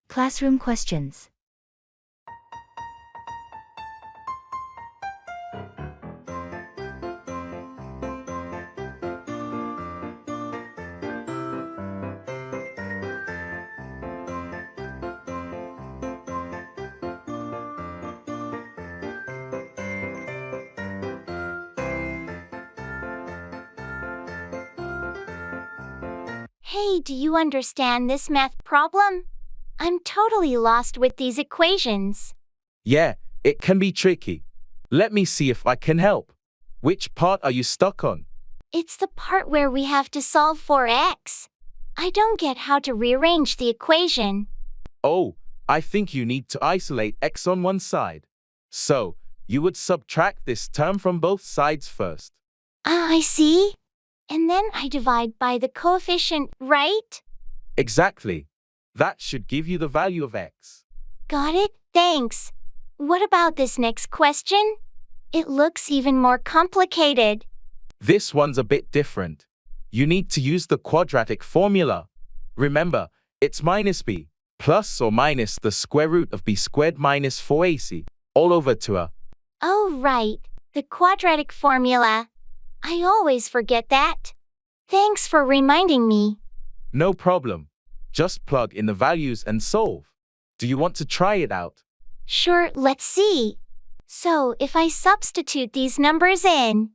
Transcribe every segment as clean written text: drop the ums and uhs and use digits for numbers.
Classroom questions. Hey, do you understand this math problem? I'm totally lost with these equations. Yeah, it can be tricky. Let me see if I can help. Which part are you stuck on? It's the part where we have to solve for x. I don't get how to rearrange the equation. Oh, I think you need to isolate x on one side. So, you would subtract this term from both sides first. I see. And then I divide by the coefficient, right? Exactly. That should give you the value of x. Got it, thanks. What about this next question? It looks even more complicated. This one's a bit different. You need to use the quadratic formula. Remember, it's minus b, plus or minus the square root of b squared minus 4ac, all over to a. Oh, right, the quadratic formula. I always forget that. Thanks for reminding me. No problem. Just plug in the values and solve. Do you want to try it out? Sure, let's see. So, if I substitute these numbers in.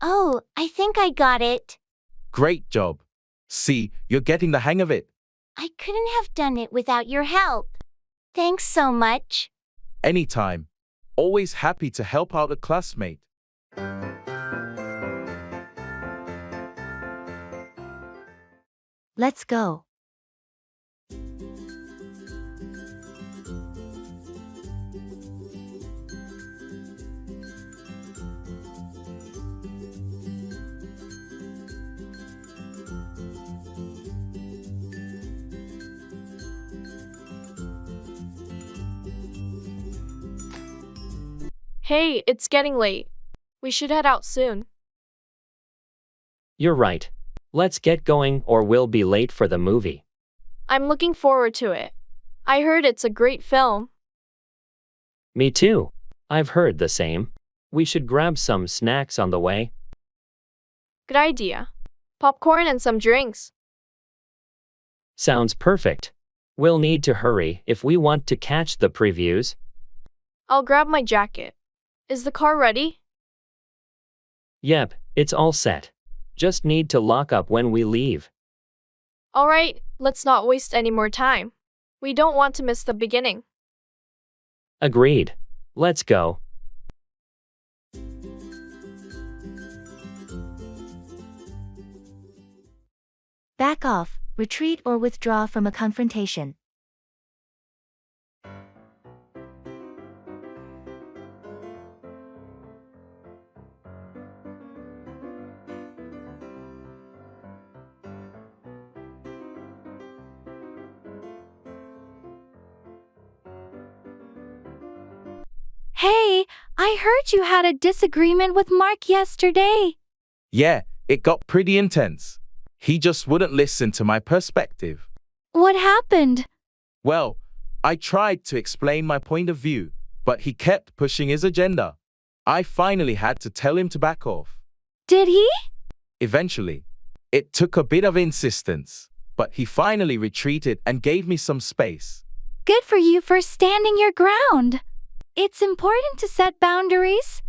Oh, I think I got it. Great job. See, you're getting the hang of it. I couldn't have done it without your help. Thanks so much. Anytime. Always happy to help out a classmate. Let's go. Hey, it's getting late. We should head out soon. You're right. Let's get going or we'll be late for the movie. I'm looking forward to it. I heard it's a great film. Me too. I've heard the same. We should grab some snacks on the way. Good idea. Popcorn and some drinks. Sounds perfect. We'll need to hurry if we want to catch the previews. I'll grab my jacket. Is the car ready? Yep, it's all set. Just need to lock up when we leave. All right, let's not waste any more time. We don't want to miss the beginning. Agreed. Let's go. Back off, retreat or withdraw from a confrontation. Hey, I heard you had a disagreement with Mark yesterday. Yeah, it got pretty intense. He just wouldn't listen to my perspective. What happened? Well, I tried to explain my point of view, but he kept pushing his agenda. I finally had to tell him to back off. Did he? Eventually, it took a bit of insistence, but he finally retreated and gave me some space. Good for you for standing your ground. It's important to set boundaries.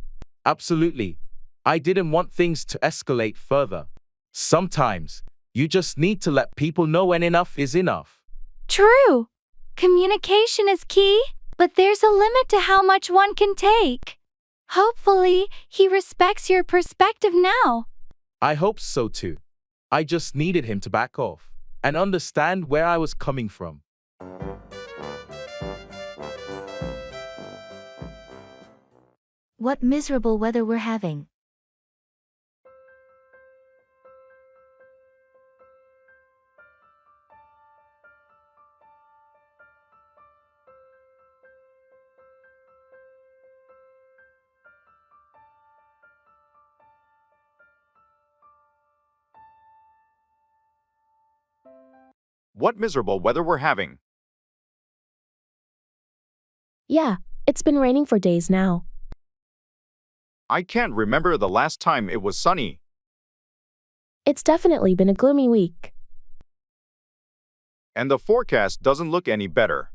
Absolutely. I didn't want things to escalate further. Sometimes, you just need to let people know when enough is enough. True. Communication is key, but there's a limit to how much one can take. Hopefully, he respects your perspective now. I hope so too. I just needed him to back off and understand where I was coming from. What miserable weather we're having. What miserable weather we're having. Yeah, it's been raining for days now. I can't remember the last time it was sunny. It's definitely been a gloomy week. And the forecast doesn't look any better.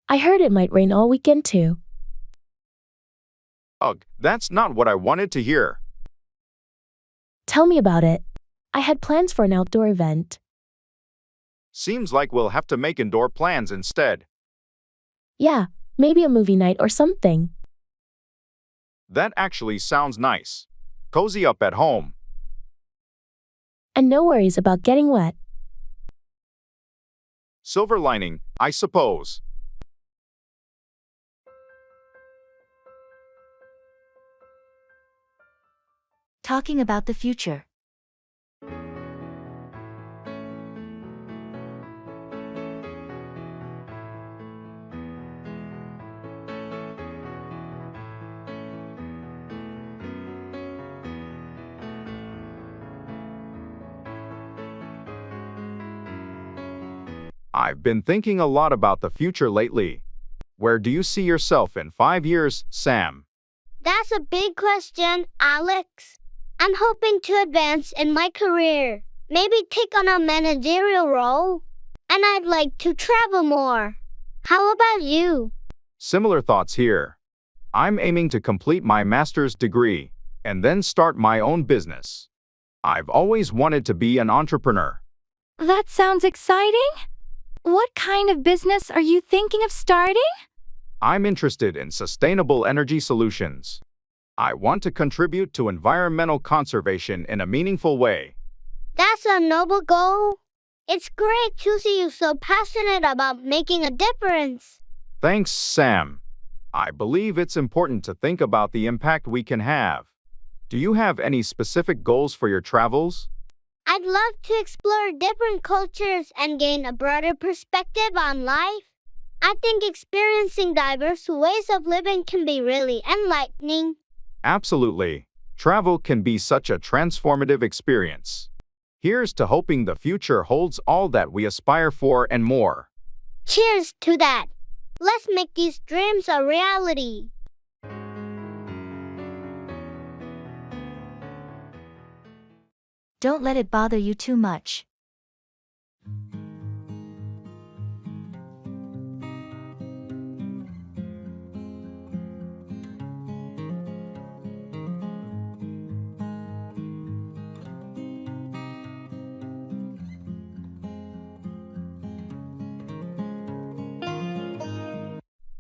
I heard it might rain all weekend too. Ugh, that's not what I wanted to hear. Tell me about it. I had plans for an outdoor event. Seems like we'll have to make indoor plans instead. Yeah, maybe a movie night or something. That actually sounds nice. Cozy up at home. And no worries about getting wet. Silver lining, I suppose. Talking about the future. I've been thinking a lot about the future lately. Where do you see yourself in 5 years, Sam? That's a big question, Alex. I'm hoping to advance in my career, maybe take on a managerial role, and I'd like to travel more. How about you? Similar thoughts here. I'm aiming to complete my master's degree and then start my own business. I've always wanted to be an entrepreneur. That sounds exciting. What kind of business are you thinking of starting? I'm interested in sustainable energy solutions. I want to contribute to environmental conservation in a meaningful way. That's a noble goal. It's great to see you so passionate about making a difference. Thanks, Sam. I believe it's important to think about the impact we can have. Do you have any specific goals for your travels? I'd love to explore different cultures and gain a broader perspective on life. I think experiencing diverse ways of living can be really enlightening. Absolutely. Travel can be such a transformative experience. Here's to hoping the future holds all that we aspire for and more. Cheers to that. Let's make these dreams a reality. Don't let it bother you too much.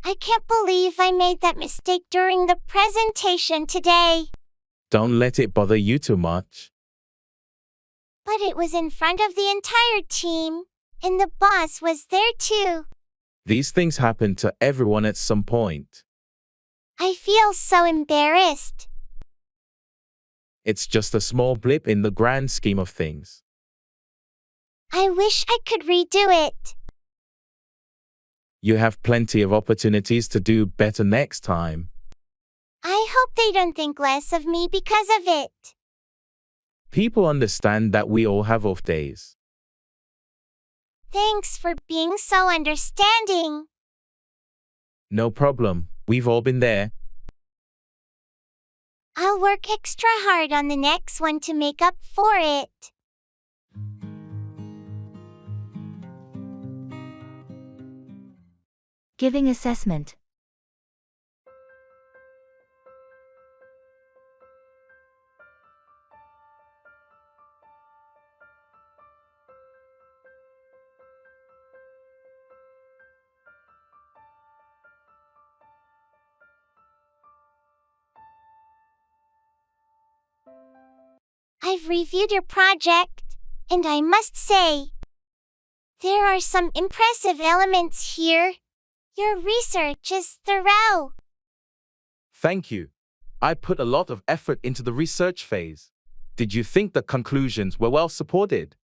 I can't believe I made that mistake during the presentation today. Don't let it bother you too much. But it was in front of the entire team, and the boss was there too. These things happen to everyone at some point. I feel so embarrassed. It's just a small blip in the grand scheme of things. I wish I could redo it. You have plenty of opportunities to do better next time. I hope they don't think less of me because of it. People understand that we all have off days. Thanks for being so understanding. No problem, we've all been there. I'll work extra hard on the next one to make up for it. Giving assessment. I've reviewed your project, and I must say, there are some impressive elements here. Your research is thorough. Thank you. I put a lot of effort into the research phase. Did you think the conclusions were well supported?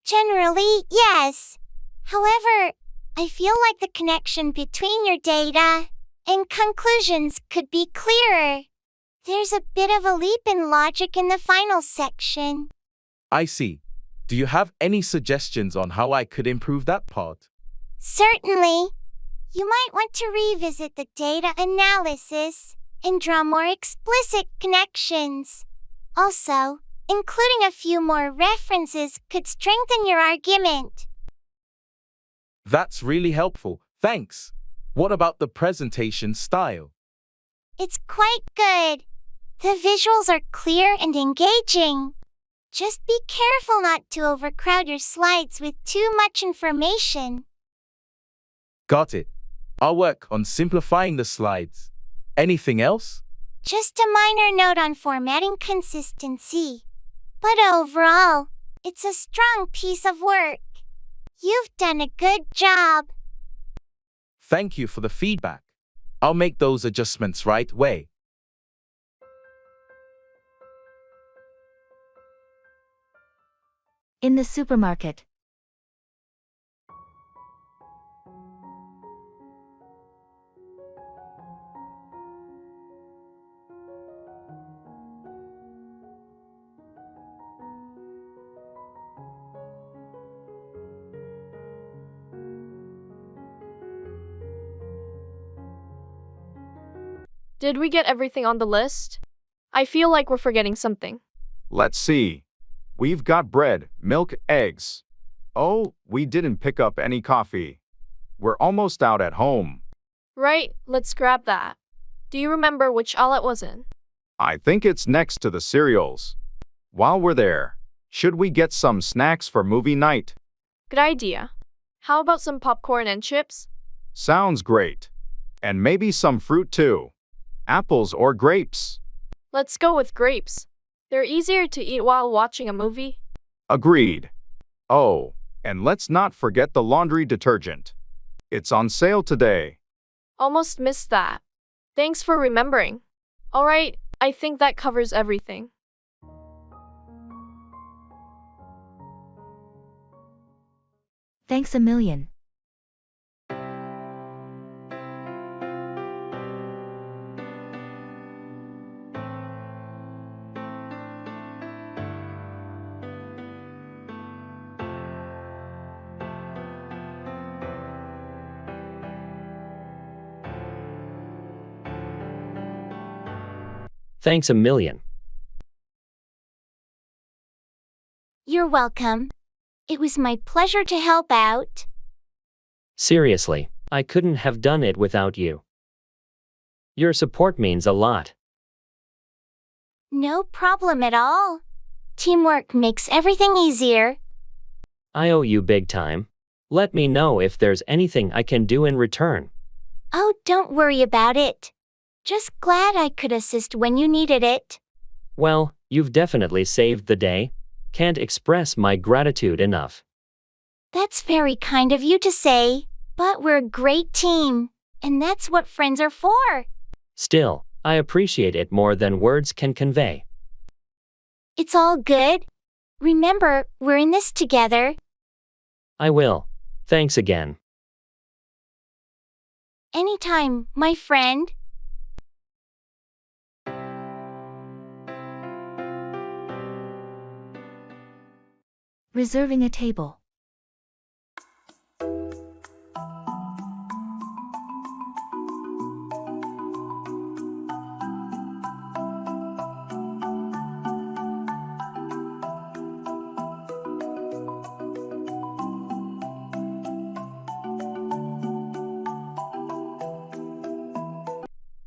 Generally, yes. However, I feel like the connection between your data and conclusions could be clearer. There's a bit of a leap in logic in the final section. I see. Do you have any suggestions on how I could improve that part? Certainly. You might want to revisit the data analysis and draw more explicit connections. Also, including a few more references could strengthen your argument. That's really helpful. Thanks. What about the presentation style? It's quite good. The visuals are clear and engaging. Just be careful not to overcrowd your slides with too much information. Got it. I'll work on simplifying the slides. Anything else? Just a minor note on formatting consistency. But overall, it's a strong piece of work. You've done a good job. Thank you for the feedback. I'll make those adjustments right away. In the supermarket. Did we get everything on the list? I feel like we're forgetting something. Let's see. We've got bread, milk, eggs. Oh, we didn't pick up any coffee. We're almost out at home. Right, let's grab that. Do you remember which aisle it was in? I think it's next to the cereals. While we're there, should we get some snacks for movie night? Good idea. How about some popcorn and chips? Sounds great. And maybe some fruit too. Apples or grapes? Let's go with grapes. They're easier to eat while watching a movie. Agreed. Oh, and let's not forget the laundry detergent. It's on sale today. Almost missed that. Thanks for remembering. Alright, I think that covers everything. Thanks a million. Thanks a million. You're welcome. It was my pleasure to help out. Seriously, I couldn't have done it without you. Your support means a lot. No problem at all. Teamwork makes everything easier. I owe you big time. Let me know if there's anything I can do in return. Oh, don't worry about it. Just glad I could assist when you needed it. Well, you've definitely saved the day. Can't express my gratitude enough. That's very kind of you to say, but we're a great team, and that's what friends are for. Still, I appreciate it more than words can convey. It's all good. Remember, we're in this together. I will. Thanks again. Anytime, my friend. Reserving a table.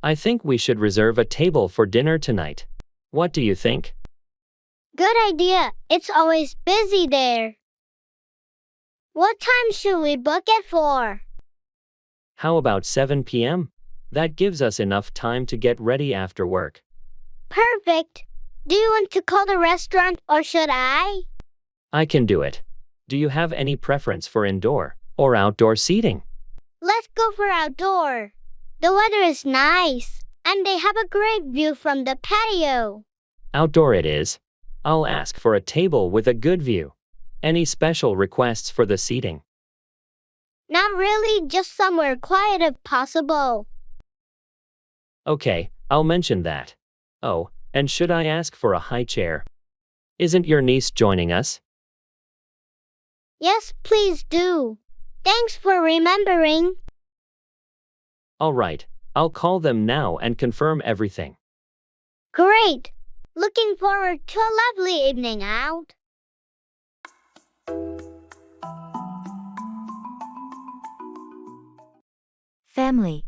I think we should reserve a table for dinner tonight. What do you think? Good idea. It's always busy there. What time should we book it for? How about 7 p.m.? That gives us enough time to get ready after work. Perfect. Do you want to call the restaurant or should I? I can do it. Do you have any preference for indoor or outdoor seating? Let's go for outdoor. The weather is nice, and they have a great view from the patio. Outdoor it is. I'll ask for a table with a good view. Any special requests for the seating? Not really, just somewhere quiet if possible. Okay, I'll mention that. Oh, and should I ask for a high chair? Isn't your niece joining us? Yes, please do. Thanks for remembering. All right, I'll call them now and confirm everything. Great! Looking forward to a lovely evening out. Family.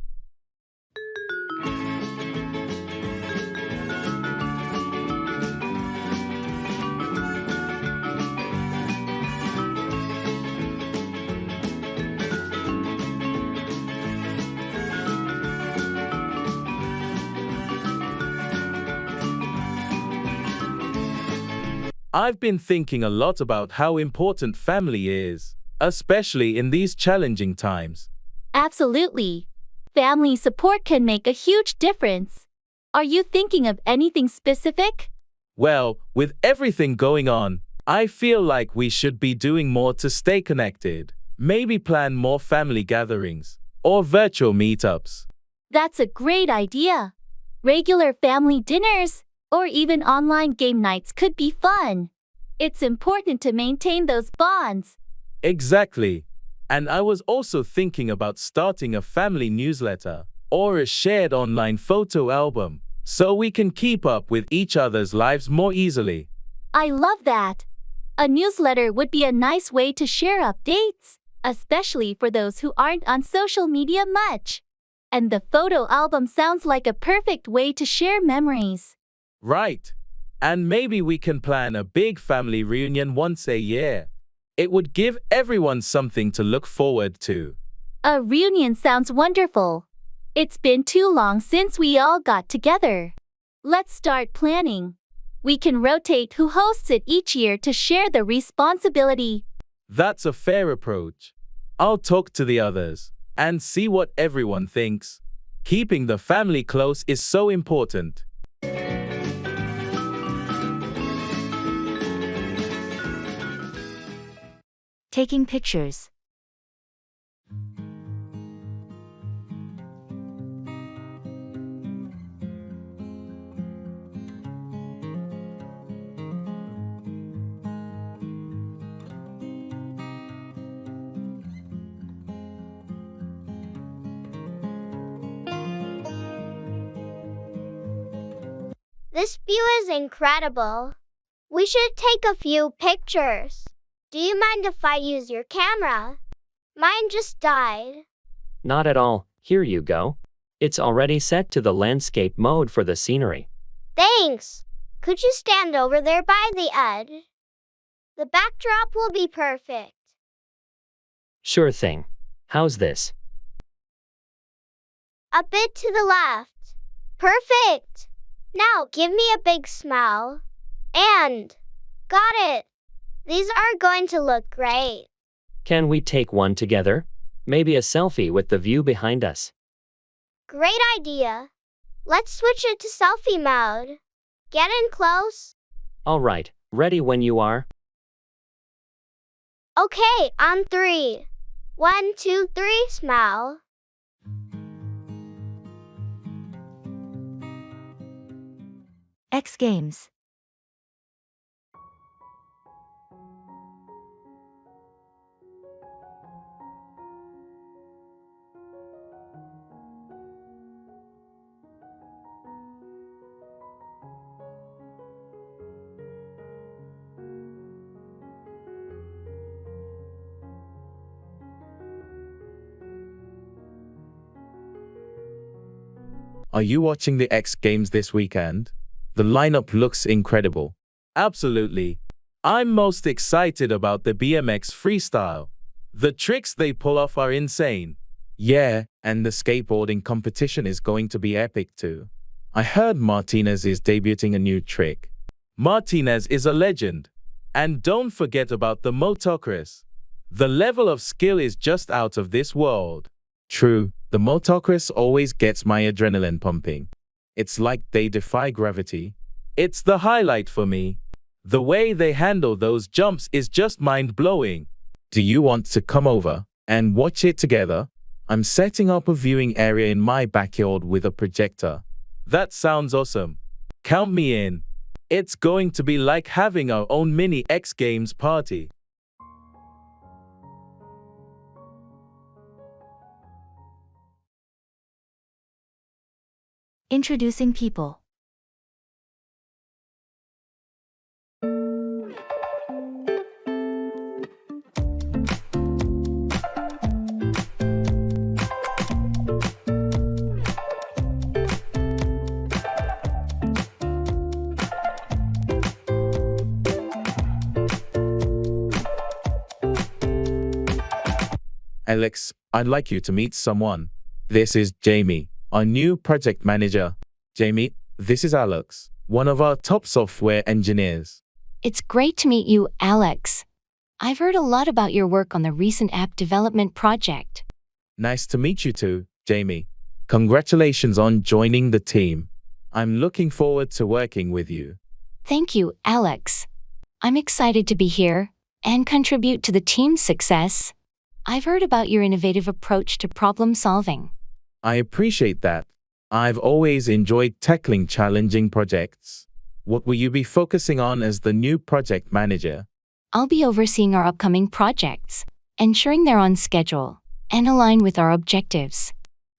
I've been thinking a lot about how important family is, especially in these challenging times. Absolutely. Family support can make a huge difference. Are you thinking of anything specific? Well, with everything going on, I feel like we should be doing more to stay connected. Maybe plan more family gatherings or virtual meetups. That's a great idea. Regular family dinners or even online game nights could be fun. It's important to maintain those bonds. Exactly. And I was also thinking about starting a family newsletter or a shared online photo album so we can keep up with each other's lives more easily. I love that. A newsletter would be a nice way to share updates, especially for those who aren't on social media much. And the photo album sounds like a perfect way to share memories. Right. And maybe we can plan a big family reunion once a year. It would give everyone something to look forward to. A reunion sounds wonderful. It's been too long since we all got together. Let's start planning. We can rotate who hosts it each year to share the responsibility. That's a fair approach. I'll talk to the others and see what everyone thinks. Keeping the family close is so important. Taking pictures. This view is incredible. We should take a few pictures. Do you mind if I use your camera? Mine just died. Not at all. Here you go. It's already set to the landscape mode for the scenery. Thanks. Could you stand over there by the edge? The backdrop will be perfect. Sure thing. How's this? A bit to the left. Perfect. Now give me a big smile. And got it. These are going to look great. Can we take one together? Maybe a selfie with the view behind us. Great idea. Let's switch it to selfie mode. Get in close. All right, ready when you are. Okay, on 3. 1, 2, 3, smile. X Games. Are you watching the X Games this weekend? The lineup looks incredible. Absolutely. I'm most excited about the BMX freestyle. The tricks they pull off are insane. Yeah, and the skateboarding competition is going to be epic too. I heard Martinez is debuting a new trick. Martinez is a legend. And don't forget about the motocross. The level of skill is just out of this world. True, the motocross always gets my adrenaline pumping. It's like they defy gravity. It's the highlight for me. The way they handle those jumps is just mind-blowing. Do you want to come over and watch it together? I'm setting up a viewing area in my backyard with a projector. That sounds awesome. Count me in. It's going to be like having our own mini X Games party. Introducing people. Alex, I'd like you to meet someone. This is Jamie, our new project manager. Jamie, this is Alex, one of our top software engineers. It's great to meet you, Alex. I've heard a lot about your work on the recent app development project. Nice to meet you too, Jamie. Congratulations on joining the team. I'm looking forward to working with you. Thank you, Alex. I'm excited to be here and contribute to the team's success. I've heard about your innovative approach to problem solving. I appreciate that. I've always enjoyed tackling challenging projects. What will you be focusing on as the new project manager? I'll be overseeing our upcoming projects, ensuring they're on schedule and align with our objectives.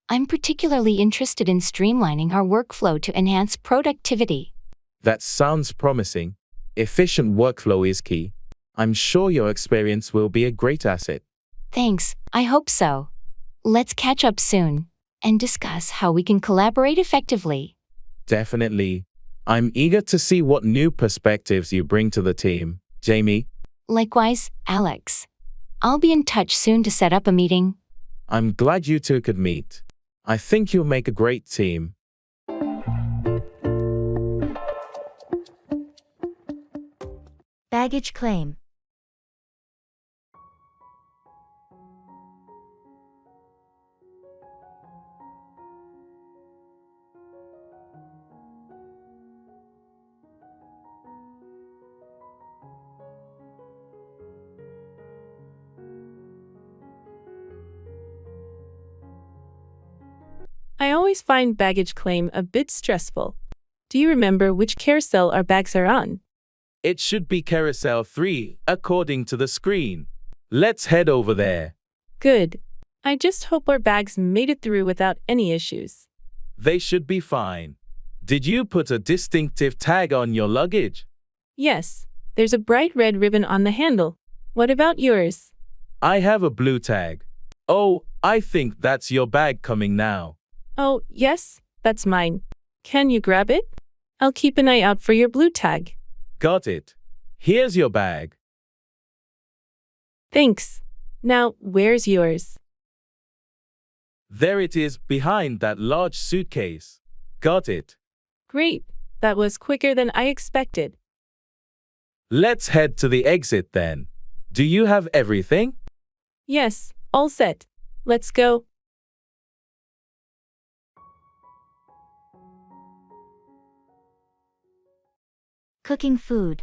I'm particularly interested in streamlining our workflow to enhance productivity. That sounds promising. Efficient workflow is key. I'm sure your experience will be a great asset. Thanks, I hope so. Let's catch up soon and discuss how we can collaborate effectively. Definitely. I'm eager to see what new perspectives you bring to the team, Jamie. Likewise, Alex. I'll be in touch soon to set up a meeting. I'm glad you two could meet. I think you'll make a great team. Baggage claim. I always find baggage claim a bit stressful. Do you remember which carousel our bags are on? It should be carousel 3, according to the screen. Let's head over there. Good. I just hope our bags made it through without any issues. They should be fine. Did you put a distinctive tag on your luggage? Yes, there's a bright red ribbon on the handle. What about yours? I have a blue tag. Oh, I think that's your bag coming now. Oh, yes, that's mine. Can you grab it? I'll keep an eye out for your blue tag. Got it. Here's your bag. Thanks. Now, where's yours? There it is, behind that large suitcase. Got it. Great. That was quicker than I expected. Let's head to the exit then. Do you have everything? Yes, all set. Let's go. Cooking food.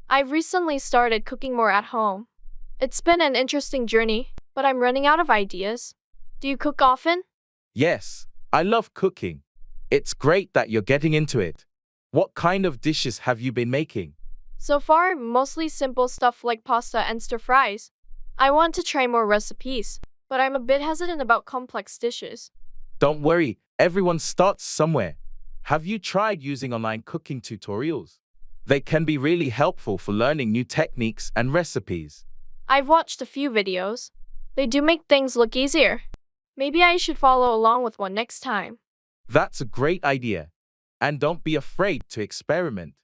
I've recently started cooking more at home. It's been an interesting journey, but I'm running out of ideas. Do you cook often? Yes, I love cooking. It's great that you're getting into it. What kind of dishes have you been making? So far, mostly simple stuff like pasta and stir fries. I want to try more recipes, but I'm a bit hesitant about complex dishes. Don't worry, everyone starts somewhere. Have you tried using online cooking tutorials? They can be really helpful for learning new techniques and recipes. I've watched a few videos. They do make things look easier. Maybe I should follow along with one next time. That's a great idea. And don't be afraid to experiment.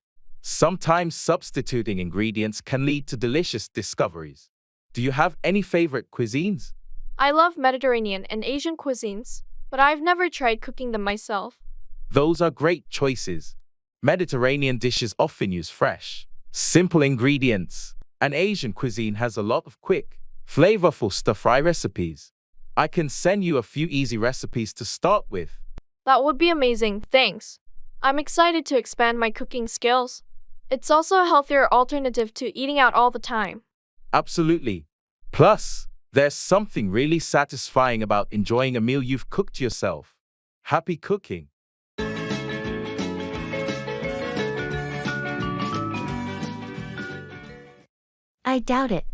Sometimes substituting ingredients can lead to delicious discoveries. Do you have any favorite cuisines? I love Mediterranean and Asian cuisines, but I've never tried cooking them myself. Those are great choices. Mediterranean dishes often use fresh, simple ingredients, and Asian cuisine has a lot of quick, flavorful stir-fry recipes. I can send you a few easy recipes to start with. That would be amazing, thanks. I'm excited to expand my cooking skills. It's also a healthier alternative to eating out all the time. Absolutely. Plus, There's something really satisfying about enjoying a meal you've cooked yourself. Happy cooking. I doubt it.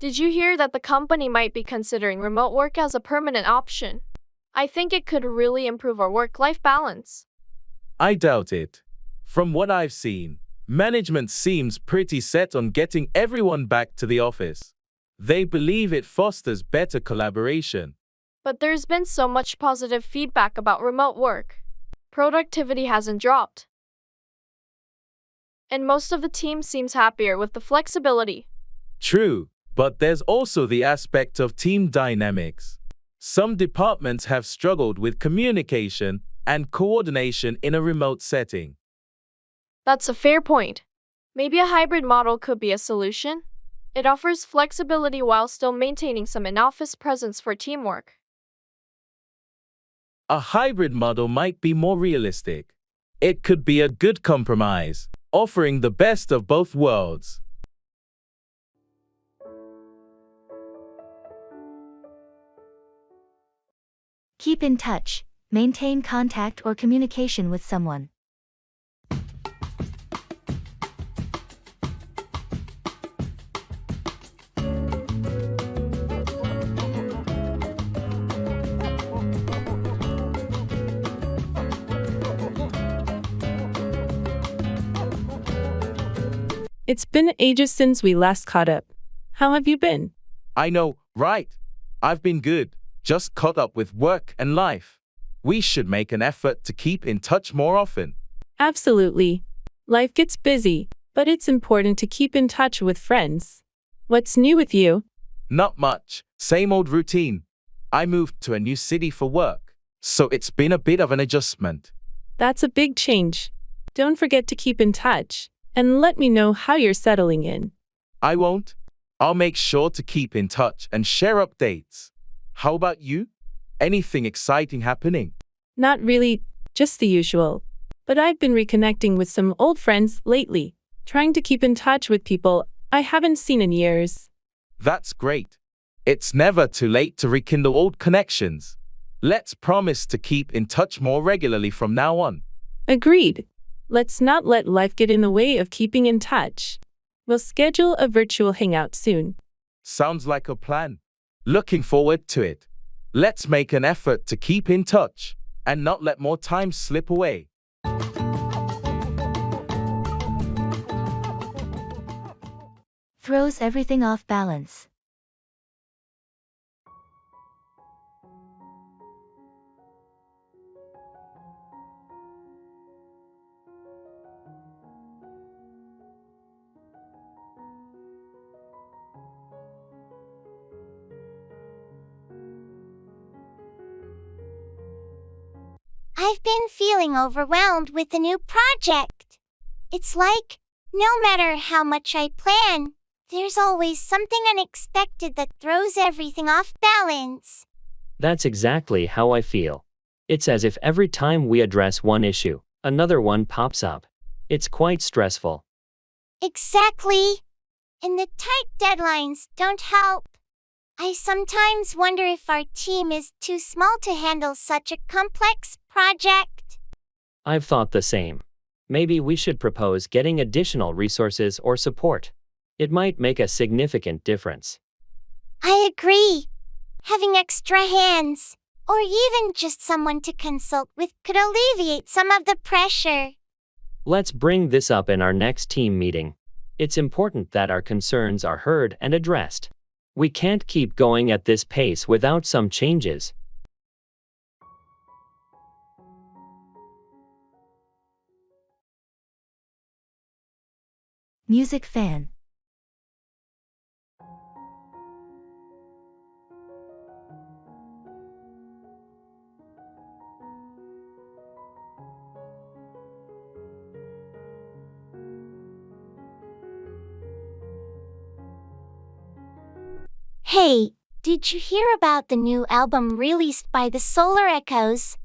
Did you hear that the company might be considering remote work as a permanent option? I think it could really improve our work-life balance. I doubt it. From what I've seen, management seems pretty set on getting everyone back to the office. They believe it fosters better collaboration. But there's been so much positive feedback about remote work. Productivity hasn't dropped. And most of the team seems happier with the flexibility. True, but there's also the aspect of team dynamics. Some departments have struggled with communication and coordination in a remote setting. That's a fair point. Maybe a hybrid model could be a solution. It offers flexibility while still maintaining some in-office presence for teamwork. A hybrid model might be more realistic. It could be a good compromise, offering the best of both worlds. Keep in touch. Maintain contact or communication with someone. It's been ages since we last caught up. How have you been? I know, right? I've been good, just caught up with work and life. We should make an effort to keep in touch more often. Absolutely. Life gets busy, but it's important to keep in touch with friends. What's new with you? Not much, same old routine. I moved to a new city for work, so it's been a bit of an adjustment. That's a big change. Don't forget to keep in touch, and let me know how you're settling in. I won't. I'll make sure to keep in touch and share updates. How about you? Anything exciting happening? Not really, just the usual. But I've been reconnecting with some old friends lately, trying to keep in touch with people I haven't seen in years. That's great. It's never too late to rekindle old connections. Let's promise to keep in touch more regularly from now on. Agreed. Let's not let life get in the way of keeping in touch. We'll schedule a virtual hangout soon. Sounds like a plan. Looking forward to it. Let's make an effort to keep in touch and not let more time slip away. Throws everything off balance. I've been feeling overwhelmed with the new project. It's like, no matter how much I plan, there's always something unexpected that throws everything off balance. That's exactly how I feel. It's as if every time we address one issue, another one pops up. It's quite stressful. Exactly. And the tight deadlines don't help. I sometimes wonder if our team is too small to handle such a complex project. I've thought the same. Maybe we should propose getting additional resources or support. It might make a significant difference. I agree. Having extra hands, or even just someone to consult with, could alleviate some of the pressure. Let's bring this up in our next team meeting. It's important that our concerns are heard and addressed. We can't keep going at this pace without some changes. Music fan. Hey, did you hear about the new album released by the Solar Echoes?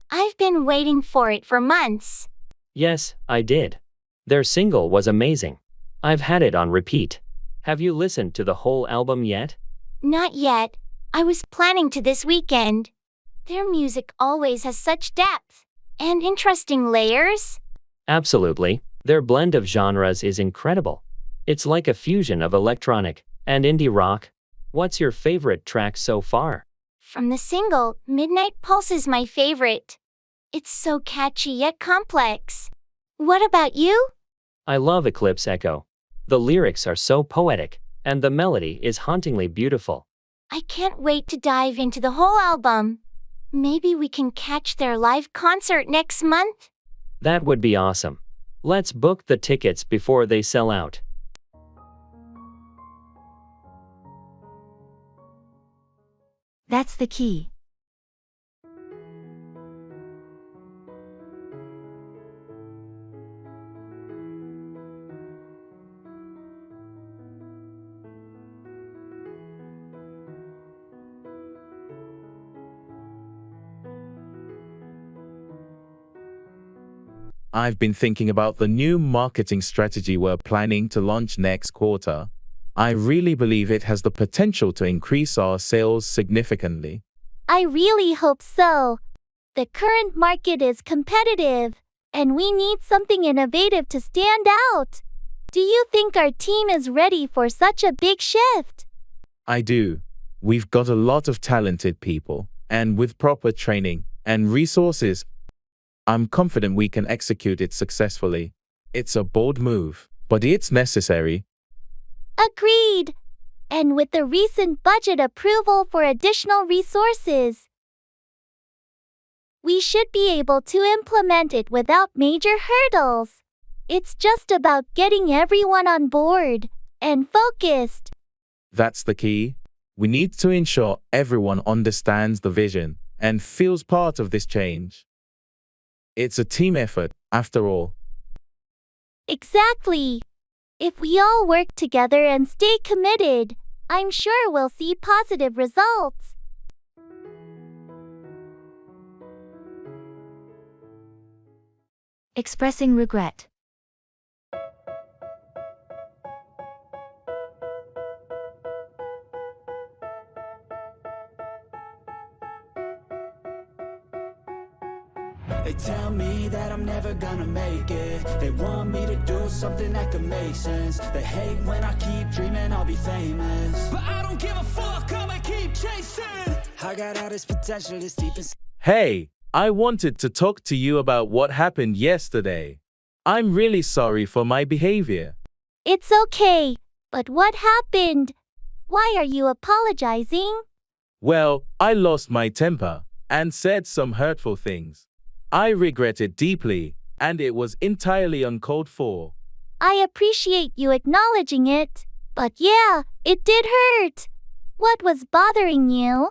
I've been waiting for it for months. Yes, I did. Their single was amazing. I've had it on repeat. Have you listened to the whole album yet? Not yet. I was planning to this weekend. Their music always has such depth and interesting layers. Absolutely. Their blend of genres is incredible. It's like a fusion of electronic and indie rock. What's your favorite track so far? From the single, Midnight Pulse is my favorite. It's so catchy yet complex. What about you? I love Eclipse Echo. The lyrics are so poetic, and the melody is hauntingly beautiful. I can't wait to dive into the whole album. Maybe we can catch their live concert next month? That would be awesome. Let's book the tickets before they sell out. That's the key. I've been thinking about the new marketing strategy we're planning to launch next quarter. I really believe it has the potential to increase our sales significantly. I really hope so. The current market is competitive, and we need something innovative to stand out. Do you think our team is ready for such a big shift? I do. We've got a lot of talented people, and with proper training and resources, I'm confident we can execute it successfully. It's a bold move, but it's necessary. Agreed. And with the recent budget approval for additional resources, we should be able to implement it without major hurdles. It's just about getting everyone on board and focused. That's the key. We need to ensure everyone understands the vision and feels part of this change. It's a team effort, after all. Exactly. If we all work together and stay committed, I'm sure we'll see positive results. Expressing regret. They tell me that I'm never gonna make it. They want me to do something that could make sense. They hate when I keep dreaming I'll be famous, but I don't give a fuck, I'ma keep chasing. I got all this potential that's deep inside. Hey, I wanted to talk to you about what happened yesterday. I'm really sorry for my behavior. It's okay, but what happened? Why are you apologizing? Well, I lost my temper and said some hurtful things. I regret it deeply, and it was entirely uncalled for. I appreciate you acknowledging it, but yeah, it did hurt. What was bothering you?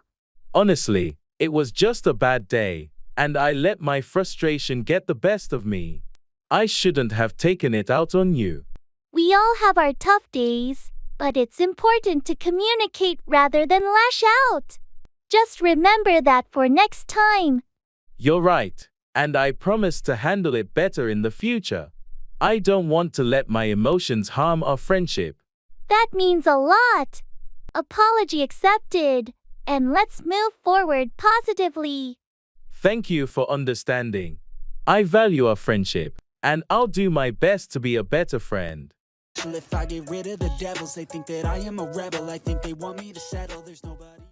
Honestly, it was just a bad day, and I let my frustration get the best of me. I shouldn't have taken it out on you. We all have our tough days, but it's important to communicate rather than lash out. Just remember that for next time. You're right, and I promise to handle it better in the future. I don't want to let my emotions harm our friendship. That means a lot. Apology accepted, and let's move forward positively. Thank you for understanding. I value our friendship, and I'll do my best to be a better friend. If I get rid of the devils, they think that I am a rebel. I think they want me to settle, there's nobody